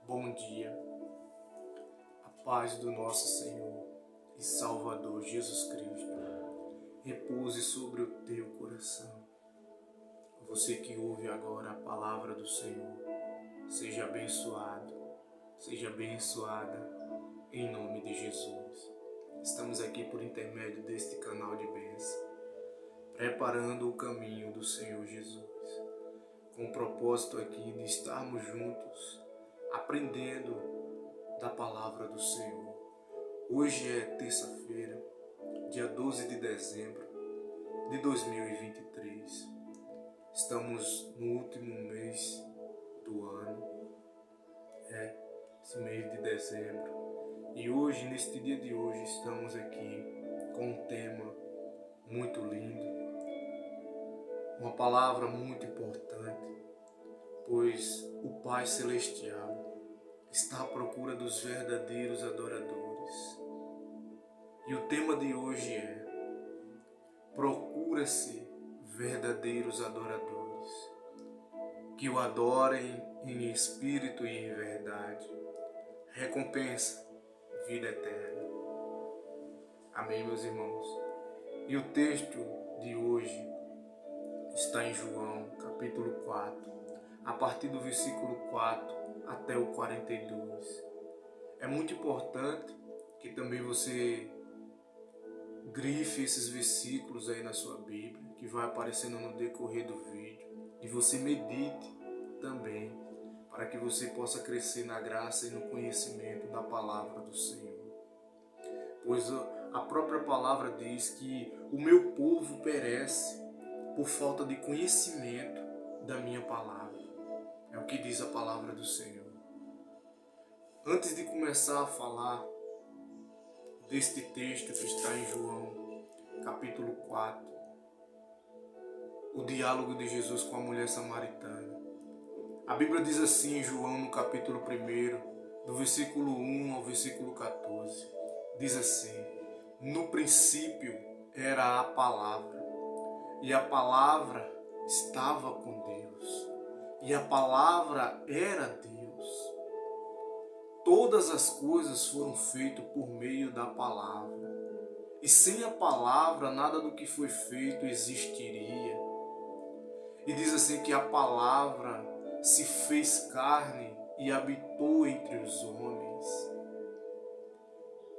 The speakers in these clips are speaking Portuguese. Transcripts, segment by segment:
Bom dia, a paz do nosso Senhor e Salvador Jesus Cristo repouse sobre o teu coração. Você que ouve agora a palavra do Senhor, seja abençoado, seja abençoada em nome de Jesus. Estamos aqui por intermédio deste canal de bênção, preparando o caminho do Senhor Jesus, com o propósito aqui de estarmos juntos, aprendendo da palavra do Senhor. Hoje é terça-feira, dia 12 de dezembro de 2023. Estamos no último mês do ano, esse mês de dezembro. E hoje, neste dia de hoje, estamos aqui com um tema muito lindo, uma palavra muito importante, pois o Pai Celestial está à procura dos verdadeiros adoradores. E o tema de hoje é: procura-se verdadeiros adoradores, que o adorem em espírito e em verdade. Recompensa, vida eterna. Amém, meus irmãos? E o texto de hoje está em João, capítulo 4, a partir do versículo 4 até o 42. É muito importante que também você grife esses versículos aí na sua Bíblia, que vai aparecendo no decorrer do vídeo, e você medite também, para que você possa crescer na graça e no conhecimento da palavra do Senhor. Pois a própria palavra diz que o meu povo perece por falta de conhecimento da minha palavra. É o que diz a palavra do Senhor. Antes de começar a falar deste texto que está em João, capítulo 4, o diálogo de Jesus com a mulher samaritana. A Bíblia diz assim em João, no capítulo 1, do versículo 1 ao versículo 14. Diz assim: no princípio era a palavra, e a palavra estava com Deus, e a palavra era Deus. Todas as coisas foram feitas por meio da palavra, e sem a palavra nada do que foi feito existiria. E diz assim que a palavra se fez carne e habitou entre os homens.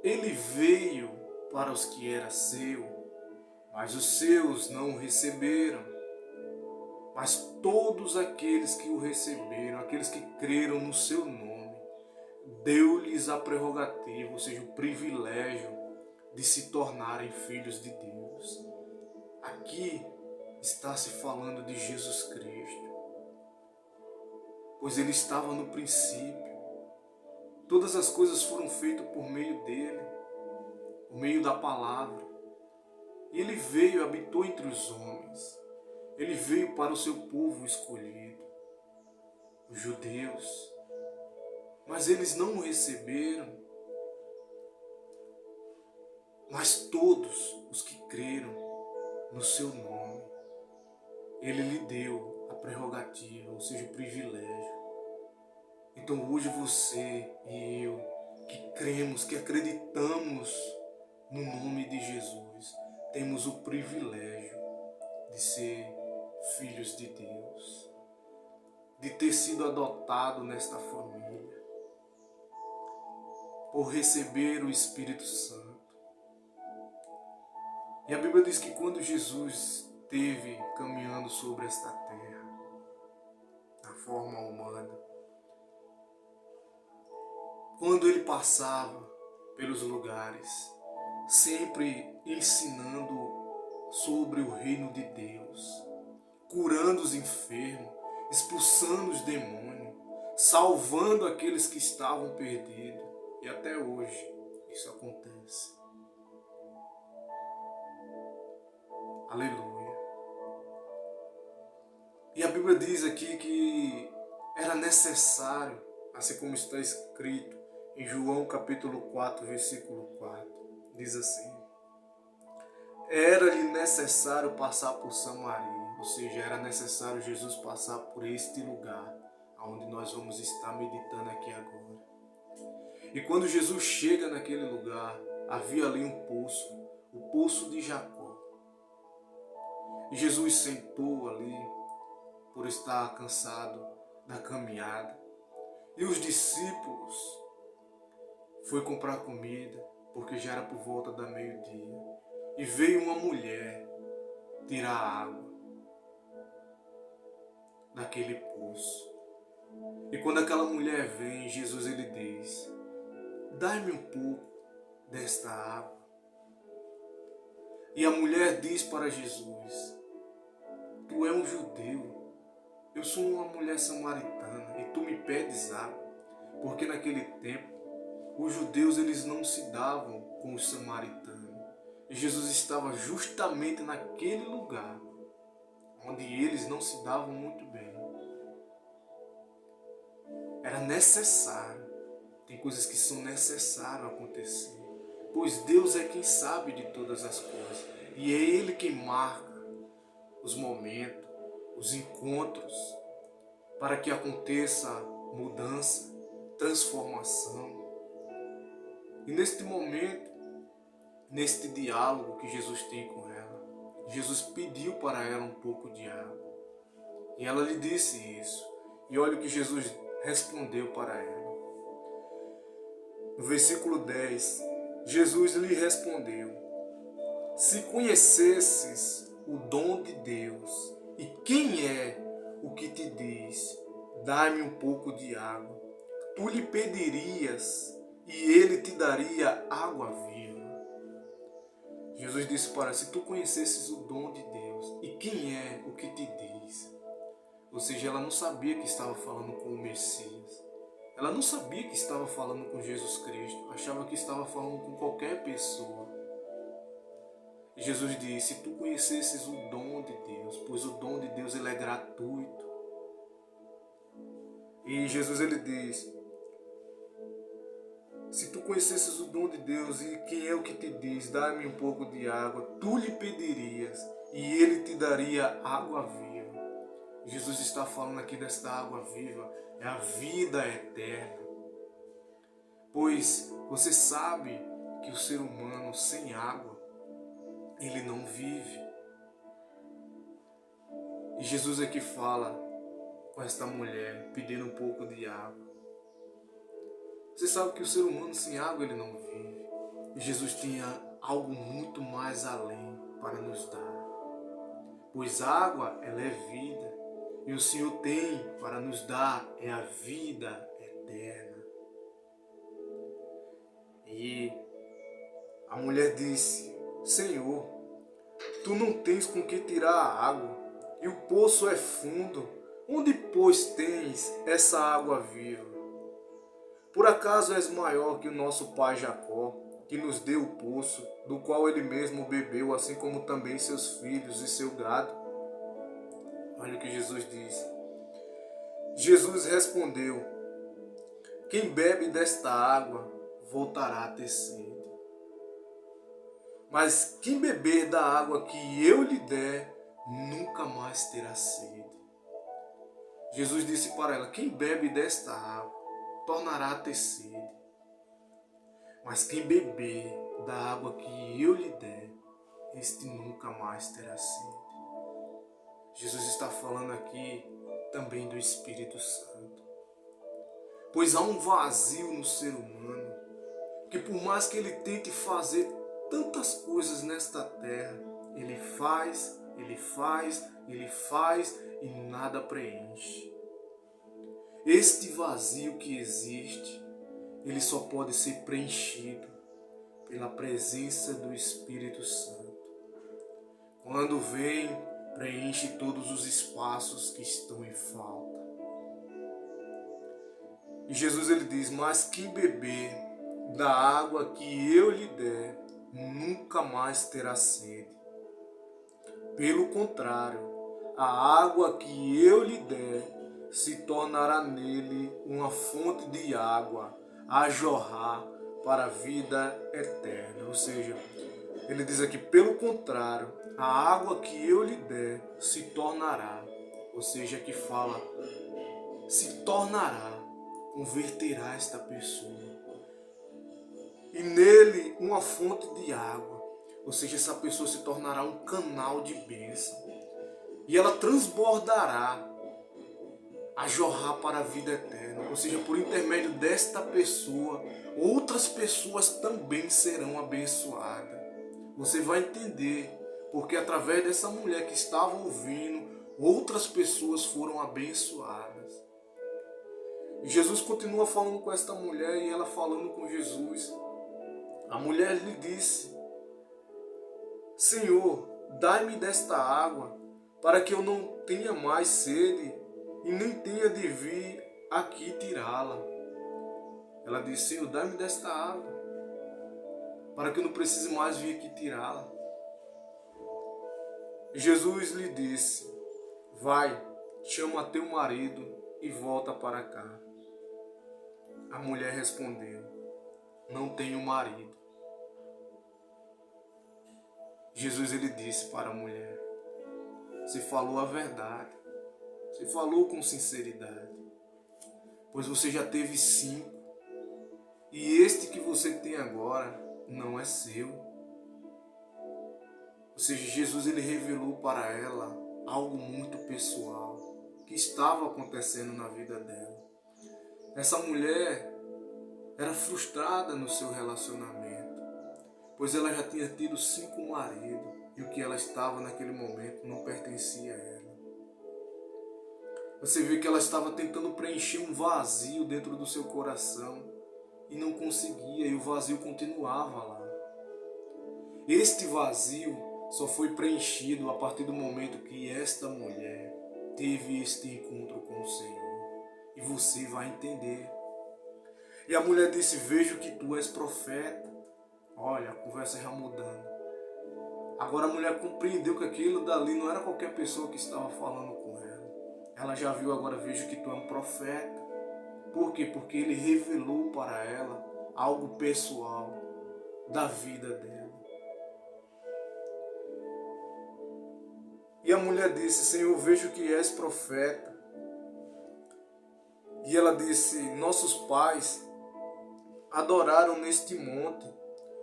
Ele veio para os que era seu, mas os seus não o receberam. Mas todos aqueles que o receberam, aqueles que creram no seu nome, deu-lhes a prerrogativa, ou seja, o privilégio de se tornarem filhos de Deus. Aqui está se falando de Jesus Cristo, pois ele estava no princípio. Todas as coisas foram feitas por meio dele, por meio da palavra. E ele veio e habitou entre os homens. Ele veio para o seu povo escolhido, os judeus. Mas eles não o receberam. Mas todos os que creram no seu nome, ele lhe deu a prerrogativa, ou seja, o privilégio. Então hoje você e eu, que cremos, que acreditamos no nome de Jesus, temos o privilégio de ser filhos de Deus, de ter sido adotado nesta família, por receber o Espírito Santo. E a Bíblia diz que quando Jesus esteve caminhando sobre esta terra, na forma humana, quando ele passava pelos lugares, sempre ensinando sobre o reino de Deus, curando os enfermos, expulsando os demônios, salvando aqueles que estavam perdidos. E até hoje isso acontece. Aleluia. E a Bíblia diz aqui que era necessário, assim como está escrito em João capítulo 4, versículo 4, diz assim: era-lhe necessário passar por Samaria, ou seja, era necessário Jesus passar por este lugar onde nós vamos estar meditando aqui agora. E quando Jesus chega naquele lugar, havia ali um poço, o poço de Jacó. E Jesus sentou ali por estar cansado da caminhada. E os discípulos foi comprar comida, porque já era por volta da meio-dia. E veio uma mulher tirar água daquele poço. E quando aquela mulher vem, Jesus ele diz: dai-me um pouco desta água. E a mulher diz para Jesus: tu és um judeu, eu sou uma mulher samaritana e tu me pedes água. Porque naquele tempo os judeus eles não se davam com os samaritanos. E Jesus estava justamente naquele lugar onde eles não se davam muito bem. Era necessário. Tem coisas que são necessárias acontecer. Pois Deus é quem sabe de todas as coisas. E é Ele quem marca os momentos, os encontros, para que aconteça mudança, transformação. E neste momento, neste diálogo que Jesus tem com ela, Jesus pediu para ela um pouco de água. E ela lhe disse isso. E olha o que Jesus respondeu para ela. No versículo 10, Jesus lhe respondeu: se conhecesses o dom de Deus e quem é o que te diz, dá-me um pouco de água, tu lhe pedirias e ele te daria água viva. Jesus disse para ela: se tu conhecesses o dom de Deus e quem é o que te diz. Ou seja, ela não sabia que estava falando com o Messias. Ela não sabia que estava falando com Jesus Cristo. Achava que estava falando com qualquer pessoa. E Jesus disse: se tu conhecesses o dom de Deus, pois o dom de Deus ele é gratuito. E Jesus ele diz: se tu conhecesses o dom de Deus e quem é o que te diz, dá-me um pouco de água, tu lhe pedirias e ele te daria água viva. Jesus está falando aqui desta água viva, é a vida eterna. Pois você sabe que o ser humano sem água, ele não vive. E Jesus aqui fala com esta mulher, pedindo um pouco de água. Você sabe que o ser humano sem água, ele não vive. E Jesus tinha algo muito mais além para nos dar. Pois água, ela é vida. E o Senhor tem para nos dar é a vida eterna. E a mulher disse: Senhor, tu não tens com que tirar a água, e o poço é fundo. Onde, pois, tens essa água viva? Por acaso és maior que o nosso pai Jacó, que nos deu o poço, do qual ele mesmo bebeu, assim como também seus filhos e seu gado? Olha o que Jesus diz. Jesus respondeu: quem bebe desta água voltará a ter sede. Mas quem beber da água que eu lhe der, nunca mais terá sede. Jesus disse para ela: quem bebe desta água tornará a ter sede. Mas quem beber da água que eu lhe der, este nunca mais terá sede. Jesus está falando aqui também do Espírito Santo. Pois há um vazio no ser humano, que por mais que ele tente fazer tantas coisas nesta terra, ele faz e nada preenche. Este vazio que existe, ele só pode ser preenchido pela presença do Espírito Santo. Quando vem, preenche todos os espaços que estão em falta. E Jesus ele diz: mas quem beber da água que eu lhe der, nunca mais terá sede. Pelo contrário, a água que eu lhe der se tornará nele uma fonte de água a jorrar para a vida eterna. Ou seja, ele diz aqui: pelo contrário, a água que eu lhe der se tornará. Ou seja, que fala se tornará, converterá esta pessoa. E nele uma fonte de água. Ou seja, essa pessoa se tornará um canal de bênção. E ela transbordará a jorrar para a vida eterna. Ou seja, por intermédio desta pessoa, outras pessoas também serão abençoadas. Você vai entender, porque através dessa mulher que estava ouvindo, outras pessoas foram abençoadas. E Jesus continua falando com esta mulher e ela falando com Jesus. A mulher lhe disse: Senhor, dai-me desta água, para que eu não tenha mais sede e nem tenha de vir aqui tirá-la. Ela disse: Senhor, dai-me desta água, para que eu não precise mais vir aqui tirá-la. Jesus lhe disse: vai, chama teu marido e volta para cá. A mulher respondeu: não tenho marido. Jesus ele disse para a mulher: você falou a verdade, você falou com sinceridade, pois você já teve 5, e este que você tem agora não é seu. Ou seja, Jesus ele revelou para ela algo muito pessoal que estava acontecendo na vida dela. Essa mulher era frustrada no seu relacionamento, pois ela já tinha tido 5 maridos e o que ela estava naquele momento não pertencia a ela. Você vê que ela estava tentando preencher um vazio dentro do seu coração e não conseguia, e o vazio continuava lá. Este vazio só foi preenchido a partir do momento que esta mulher teve este encontro com o Senhor. E você vai entender. E a mulher disse: vejo que tu és profeta. Olha, a conversa já mudando. Agora a mulher compreendeu que aquilo dali não era qualquer pessoa que estava falando com ela. Ela já viu agora: vejo que tu é um profeta. Por quê? Porque ele revelou para ela algo pessoal da vida dela. E a mulher disse: Senhor, vejo que és profeta. E ela disse: nossos pais adoraram neste monte,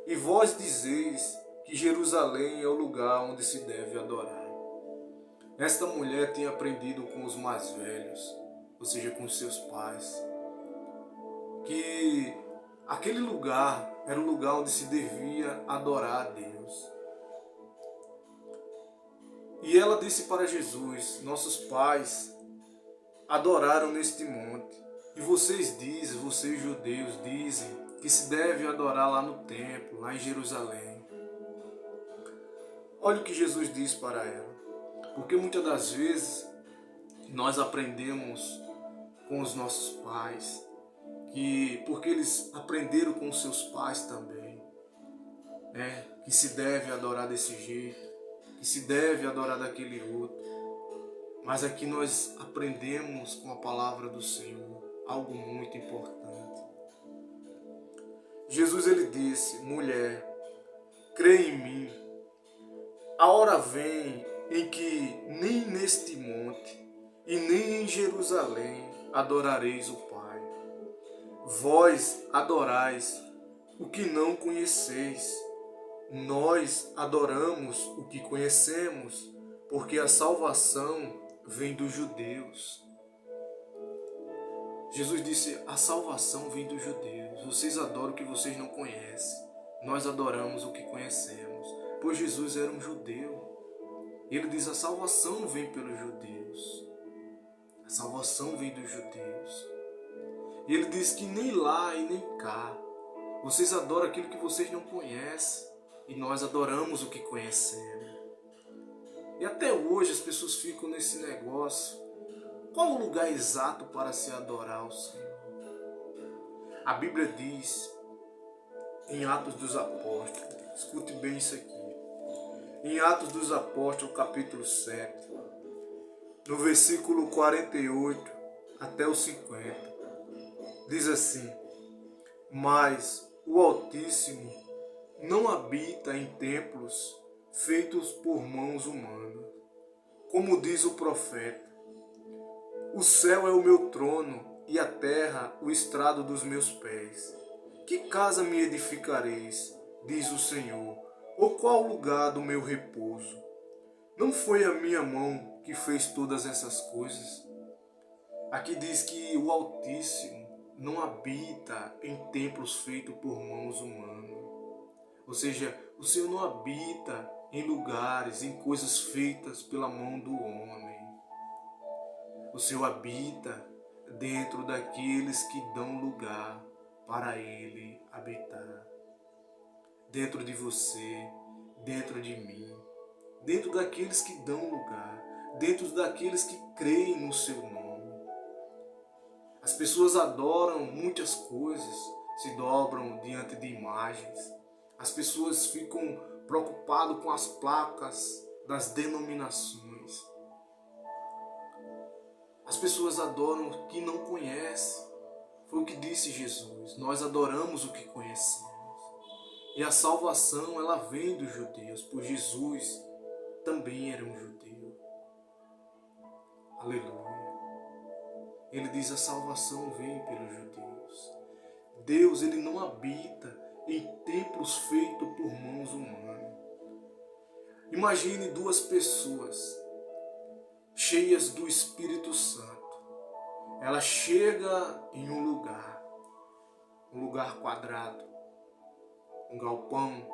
e vós dizeis que Jerusalém é o lugar onde se deve adorar. Esta mulher tinha aprendido com os mais velhos, ou seja, com seus pais, que aquele lugar era o lugar onde se devia adorar a Deus. E ela disse para Jesus: nossos pais adoraram neste monte, e vocês judeus dizem que se deve adorar lá no templo, lá em Jerusalém. Olha o que Jesus diz para ela, porque muitas das vezes nós aprendemos com os nossos pais, porque eles aprenderam com os seus pais também, que se deve adorar desse jeito, que se deve adorar daquele outro. Mas aqui nós aprendemos com a palavra do Senhor algo muito importante. Jesus ele disse: mulher, crê em mim, a hora vem em que nem neste monte e nem em Jerusalém adorareis o Pai. Vós adorais o que não conheceis. Nós adoramos o que conhecemos, porque a salvação vem dos judeus. Jesus disse: a salvação vem dos judeus. Vocês adoram o que vocês não conhecem. Nós adoramos o que conhecemos, pois Jesus era um judeu. Ele diz: a salvação vem pelos judeus. A salvação vem dos judeus. E ele diz que nem lá e nem cá vocês adoram aquilo que vocês não conhecem, e nós adoramos o que conhecemos. E até hoje as pessoas ficam nesse negócio: qual o lugar exato para se adorar ao Senhor? A Bíblia diz em Atos dos Apóstolos, escute bem isso aqui, em Atos dos Apóstolos, capítulo 7, no versículo 48 até o 50, diz assim: mas o Altíssimo não habita em templos feitos por mãos humanas, como diz o profeta: O céu é o meu trono e a terra o estrado dos meus pés. Que casa me edificareis, diz o Senhor, ou qual lugar do meu repouso? Não foi a minha mão que fez todas essas coisas? Aqui diz que o Altíssimo não habita em templos feitos por mãos humanas. Ou seja, o Senhor não habita em lugares, em coisas feitas pela mão do homem. O Senhor habita dentro daqueles que dão lugar para Ele habitar. Dentro de você, dentro de mim, dentro daqueles que dão lugar, dentro daqueles que creem no seu nome. As pessoas adoram muitas coisas, se dobram diante de imagens. As pessoas ficam preocupadas com as placas das denominações. As pessoas adoram o que não conhecem. Foi o que disse Jesus. Nós adoramos o que conhecemos. E a salvação, ela vem dos judeus, pois Jesus também era um judeu. Aleluia. Ele diz: a salvação vem pelos judeus. Deus, ele não habita em templos feitos por mãos humanas. Imagine duas pessoas cheias do Espírito Santo. Ela chega em um lugar quadrado, um galpão,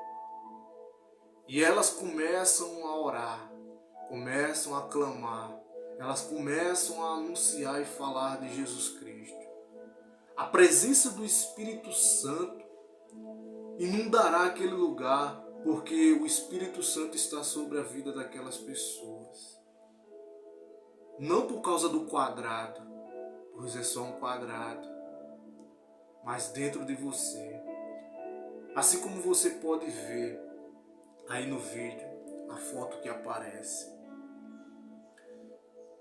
e elas começam a orar, começam a clamar, elas começam a anunciar e falar de Jesus Cristo. A presença do Espírito Santo inundará aquele lugar, porque o Espírito Santo está sobre a vida daquelas pessoas. Não por causa do quadrado, pois é só um quadrado, mas dentro de você. Assim como você pode ver aí no vídeo, a foto que aparece.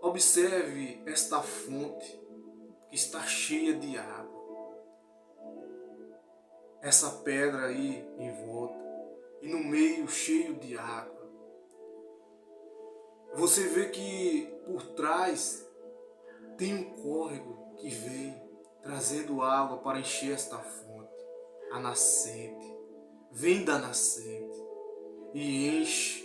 Observe esta fonte que está cheia de água. Essa pedra aí em volta e no meio cheio de água. Você vê que por trás tem um córrego que vem trazendo água para encher esta fonte. A nascente. Vem da nascente e enche.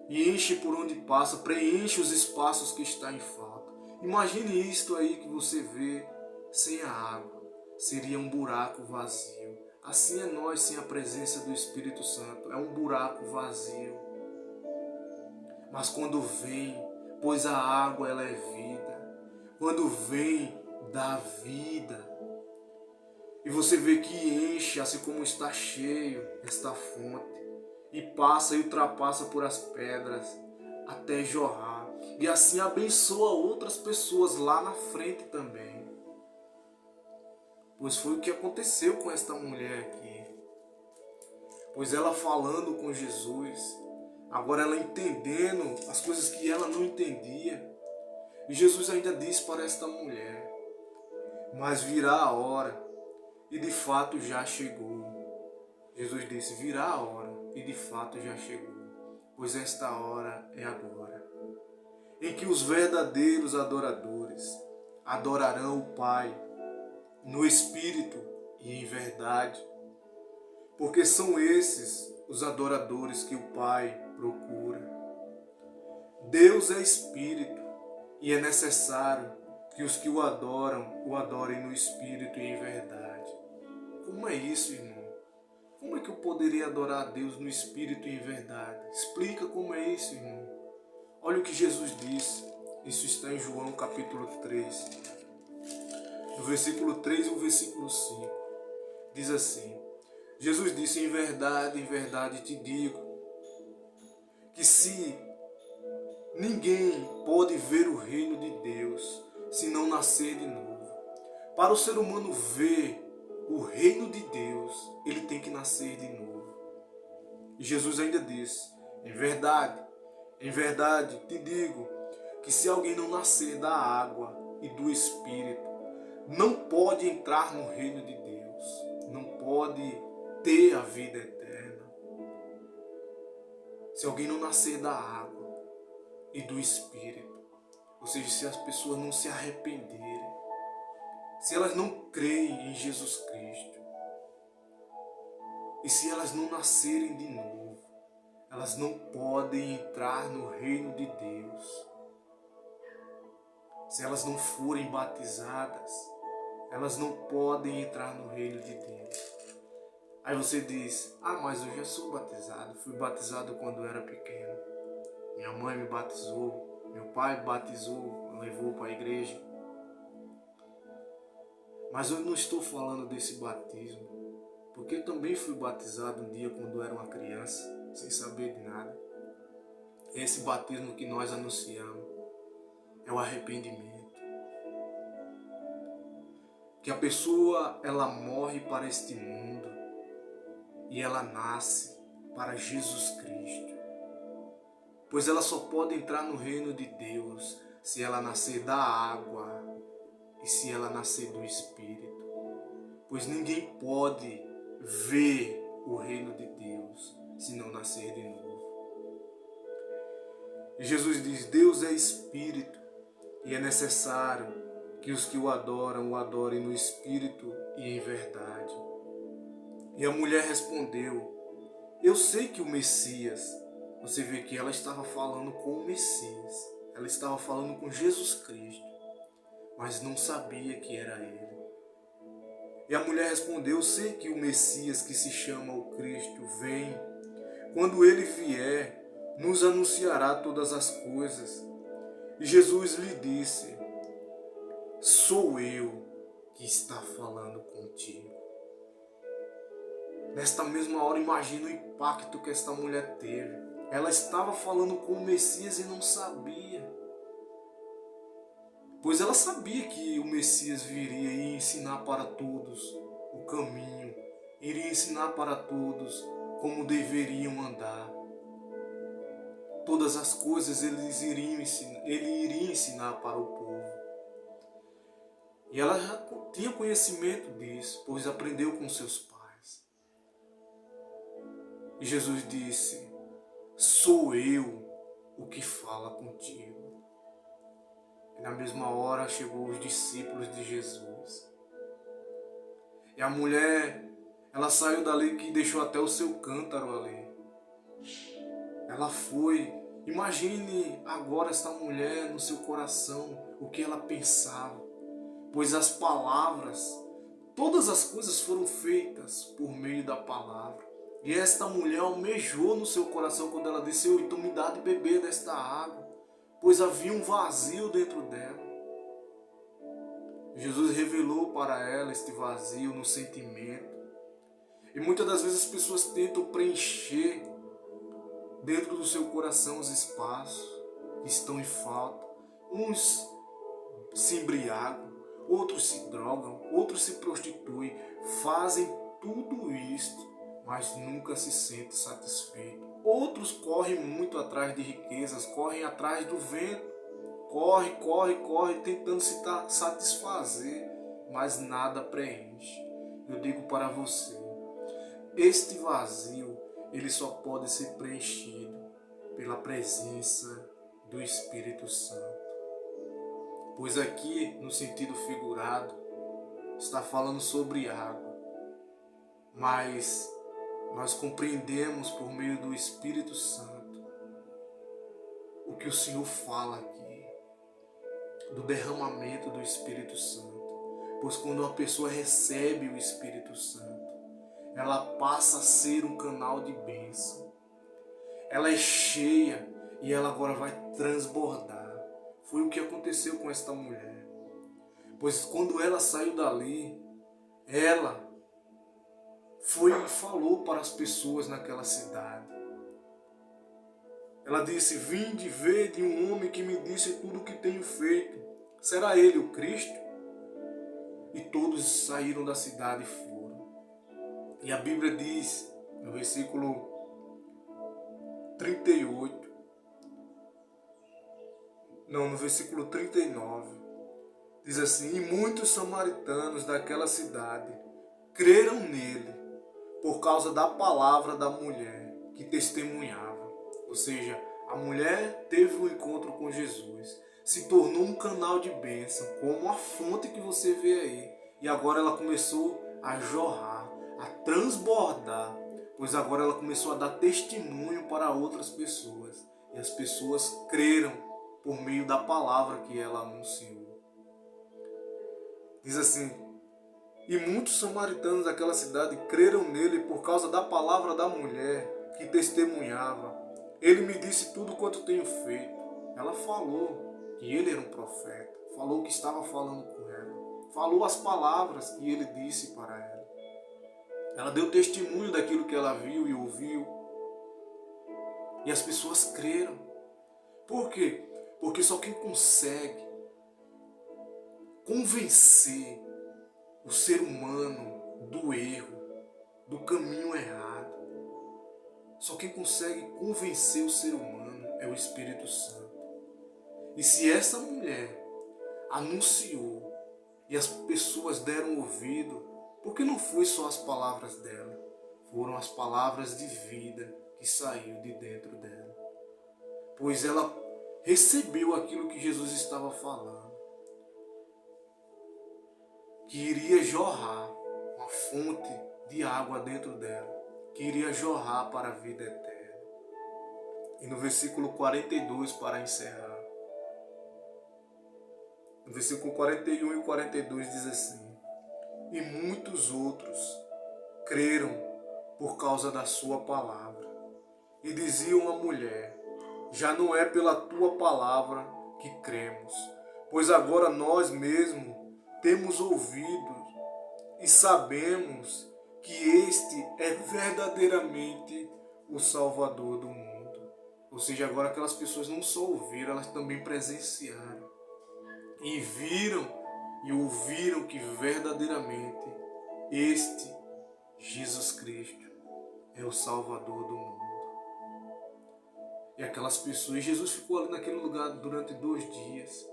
E enche por onde passa, preenche os espaços que está em falta. Imagine isto aí que você vê sem a água. Seria um buraco vazio. Assim é nós sem a presença do Espírito Santo. É um buraco vazio. Mas quando vem, pois a água ela é vida. Quando vem, dá vida. E você vê que enche, assim como está cheio esta fonte. E passa e ultrapassa por as pedras até jorrar. E assim abençoa outras pessoas lá na frente também. Pois foi o que aconteceu com esta mulher aqui. Pois ela falando com Jesus, agora ela entendendo as coisas que ela não entendia. E Jesus ainda disse para esta mulher: mas virá a hora, e de fato já chegou. Jesus disse: virá a hora, e de fato já chegou. Pois esta hora é agora, em que os verdadeiros adoradores adorarão o Pai no Espírito e em verdade, porque são esses os adoradores que o Pai procura. Deus é Espírito e é necessário que os que o adorem no Espírito e em verdade. Como é isso, irmão? Como é que eu poderia adorar a Deus no Espírito e em verdade? Explica como é isso, irmão. Olha o que Jesus disse. Isso está em João capítulo 3. No versículo 3 e o versículo 5. Diz assim: Jesus disse: em verdade te digo, que se ninguém pode ver o reino de Deus se não nascer de novo. Para o ser humano ver o reino de Deus, ele tem que nascer de novo. E Jesus ainda disse: em verdade te digo, que se alguém não nascer da água e do Espírito, não pode entrar no reino de Deus, não pode ter a vida eterna. Se alguém não nascer da água e do Espírito, Ou seja, se as pessoas não se arrependerem, se elas não creem em Jesus Cristo, e se elas não nascerem de novo, elas não podem entrar no reino de Deus. Se elas não forem batizadas, elas não podem entrar no reino de Deus. Aí você diz, mas eu já sou batizado, fui batizado quando eu era pequeno. Minha mãe me batizou, meu pai me batizou, me levou para a igreja. Mas eu não estou falando desse batismo, porque eu também fui batizado um dia quando eu era uma criança, sem saber de nada. Esse batismo que nós anunciamos é o arrependimento. Que a pessoa, ela morre para este mundo e ela nasce para Jesus Cristo. Pois ela só pode entrar no reino de Deus se ela nascer da água e se ela nascer do Espírito. Pois ninguém pode ver o reino de Deus se não nascer de novo. E Jesus diz, Deus é Espírito e é necessário que os que o adorem no Espírito e em verdade. E a mulher respondeu, eu sei que o Messias, você vê que ela estava falando com o Messias, ela estava falando com Jesus Cristo, mas não sabia que era ele. E a mulher respondeu, eu sei que o Messias, que se chama o Cristo, vem. Quando ele vier, nos anunciará todas as coisas. E Jesus lhe disse, sou eu que está falando contigo. Nesta mesma hora, imagina o impacto que esta mulher teve. Ela estava falando com o Messias e não sabia. Pois ela sabia que o Messias viria e ia ensinar para todos o caminho. Iria ensinar para todos como deveriam andar. Todas as coisas ele iria ensinar para o povo. E ela já tinha conhecimento disso, pois aprendeu com seus pais. E Jesus disse, sou eu o que fala contigo. E na mesma hora chegou os discípulos de Jesus. E a mulher, ela saiu dali que deixou até o seu cântaro ali. Ela foi. Imagine agora esta mulher no seu coração, o que ela pensava. Pois as palavras, todas as coisas foram feitas por meio da palavra. E esta mulher almejou no seu coração quando ela disse, então me dá de beber desta água. Pois havia um vazio dentro dela. Jesus revelou para ela este vazio no sentimento. E muitas das vezes as pessoas tentam preencher dentro do seu coração os espaços que estão em falta. Uns se embriagam, outros se drogam, outros se prostituem, fazem tudo isto, mas nunca se sentem satisfeitos. Outros correm muito atrás de riquezas, correm atrás do vento, corre, tentando se satisfazer, mas nada preenche. Eu digo para você, este vazio, ele só pode ser preenchido pela presença do Espírito Santo. Pois aqui, no sentido figurado, está falando sobre água, mas nós compreendemos por meio do Espírito Santo o que o Senhor fala aqui, do derramamento do Espírito Santo. Pois quando uma pessoa recebe o Espírito Santo, ela passa a ser um canal de bênção. Ela é cheia e ela agora vai transbordar. Foi o que aconteceu com esta mulher. Pois quando ela saiu dali, ela foi e falou para as pessoas naquela cidade. Ela disse, vinde ver de um homem que me disse tudo o que tenho feito. Será ele o Cristo? E todos saíram da cidade e foram. E a Bíblia diz, no versículo 38, no versículo 39, diz assim, e muitos samaritanos daquela cidade creram nele por causa da palavra da mulher que testemunhava. Ou seja, a mulher teve um encontro com Jesus, se tornou um canal de bênção, como a fonte que você vê aí. E agora ela começou a jorrar, a transbordar, pois agora ela começou a dar testemunho para outras pessoas. E as pessoas creram por meio da palavra que ela anunciou. Diz assim: e muitos samaritanos daquela cidade creram nele por causa da palavra da mulher que testemunhava. Ele me disse tudo quanto tenho feito. Ela falou que ele era um profeta, falou que estava falando com ela, falou as palavras que ele disse para ela. Ela deu testemunho daquilo que ela viu e ouviu. E as pessoas creram. Por quê? Porque só quem consegue convencer o ser humano do erro, do caminho errado, só quem consegue convencer o ser humano é o Espírito Santo. E se essa mulher anunciou e as pessoas deram ouvido, porque não foi só as palavras dela, foram as palavras de vida que saiu de dentro dela. Pois ela recebeu aquilo que Jesus estava falando, que iria jorrar uma fonte de água dentro dela, que iria jorrar para a vida eterna. E no versículo 42, para encerrar, no versículo 41 e 42 diz assim: e muitos outros creram por causa da sua palavra. E diziam à mulher: já não é pela tua palavra que cremos, pois agora nós mesmos temos ouvido e sabemos que este é verdadeiramente o Salvador do mundo. Ou seja, agora aquelas pessoas não só ouviram, elas também presenciaram. E viram e ouviram que verdadeiramente este Jesus Cristo é o Salvador do mundo. E aquelas pessoas, Jesus ficou ali naquele lugar durante 2 dias,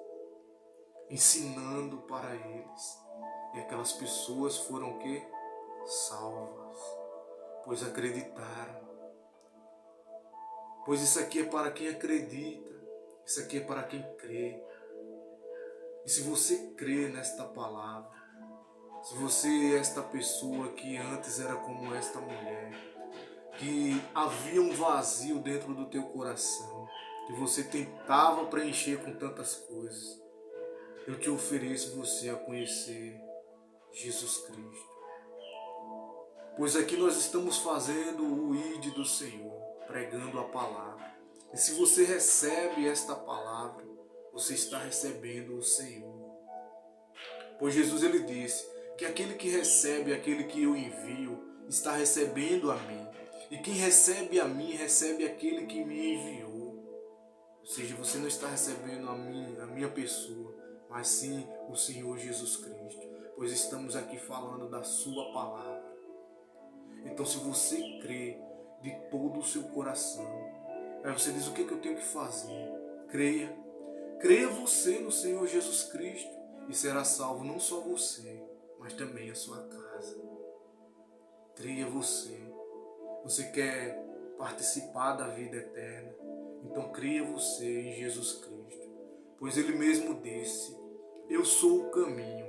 ensinando para eles. E aquelas pessoas foram o quê? Salvas, pois acreditaram. Pois isso aqui é para quem acredita, isso aqui é para quem crê. E se você crê nesta palavra, se você é esta pessoa que antes era como esta mulher, que havia um vazio dentro do teu coração, que você tentava preencher com tantas coisas, eu te ofereço você a conhecer Jesus Cristo. Pois aqui nós estamos fazendo o ID do Senhor, pregando a palavra. E se você recebe esta palavra, você está recebendo o Senhor. Pois Jesus ele disse que aquele que recebe, aquele que eu envio, está recebendo a mim. E quem recebe a mim, recebe aquele que me enviou. Ou seja, você não está recebendo a minha pessoa, mas sim o Senhor Jesus Cristo. Pois estamos aqui falando da sua palavra. Então se você crê de todo o seu coração, aí você diz: o que eu tenho que fazer? Creia. Creia você no Senhor Jesus Cristo e será salvo não só você, mas também a sua casa. Creia você. Você quer participar da vida eterna? Então creia você em Jesus Cristo. Pois Ele mesmo disse: eu sou o caminho,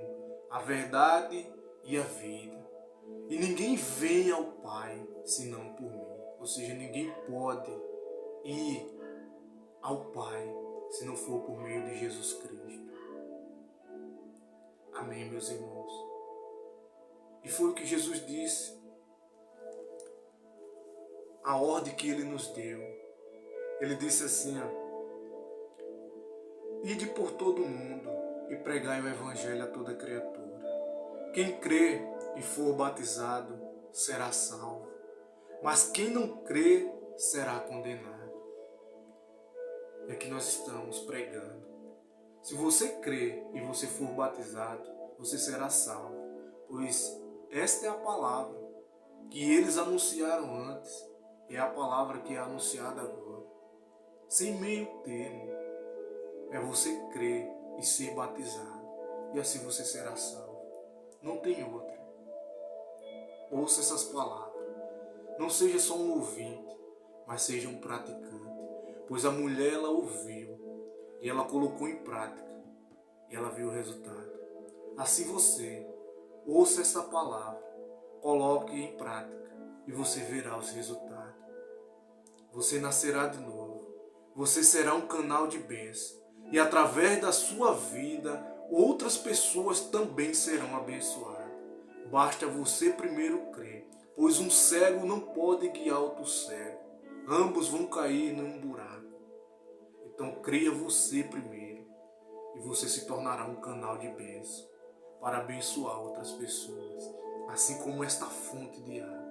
a verdade e a vida. E ninguém vem ao Pai senão por mim. Ou seja, ninguém pode ir ao Pai se não for por meio de Jesus Cristo. Amém, meus irmãos? E foi o que Jesus disse. A ordem que Ele nos deu. Ele disse assim: ide por todo o mundo e pregai o Evangelho a toda criatura. Quem crê e for batizado será salvo, mas quem não crê será condenado. É que nós estamos pregando. Se você crê e você for batizado, você será salvo, pois esta é a palavra que eles anunciaram antes, e é a palavra que é anunciada agora. Sem meio termo, é você crer e ser batizado, e assim você será salvo. Não tem outra. Ouça essas palavras. Não seja só um ouvinte, mas seja um praticante. Pois a mulher, ela ouviu. e ela colocou em prática e ela viu o resultado. Assim você ouça essa palavra, coloque em prática e você verá os resultados. Você nascerá de novo, você será um canal de bênção e através da sua vida outras pessoas também serão abençoadas. Basta você primeiro crer, pois um cego não pode guiar outro cego. Ambos vão cair num buraco. Então creia você primeiro e você se tornará um canal de bênção para abençoar outras pessoas, assim como esta fonte de água.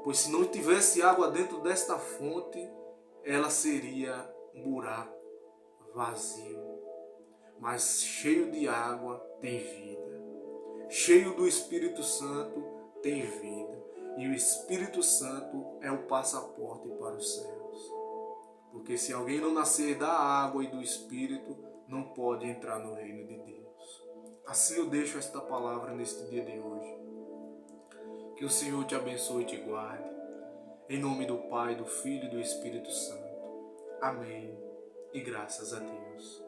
Pois se não tivesse água dentro desta fonte, ela seria um buraco vazio. Mas cheio de água tem vida. Cheio do Espírito Santo tem vida. E o Espírito Santo é o passaporte para os céus. Porque se alguém não nascer da água e do Espírito, não pode entrar no reino de Deus. Assim eu deixo esta palavra neste dia de hoje. Que o Senhor te abençoe e te guarde. Em nome do Pai, do Filho e do Espírito Santo. Amém. E graças a Deus.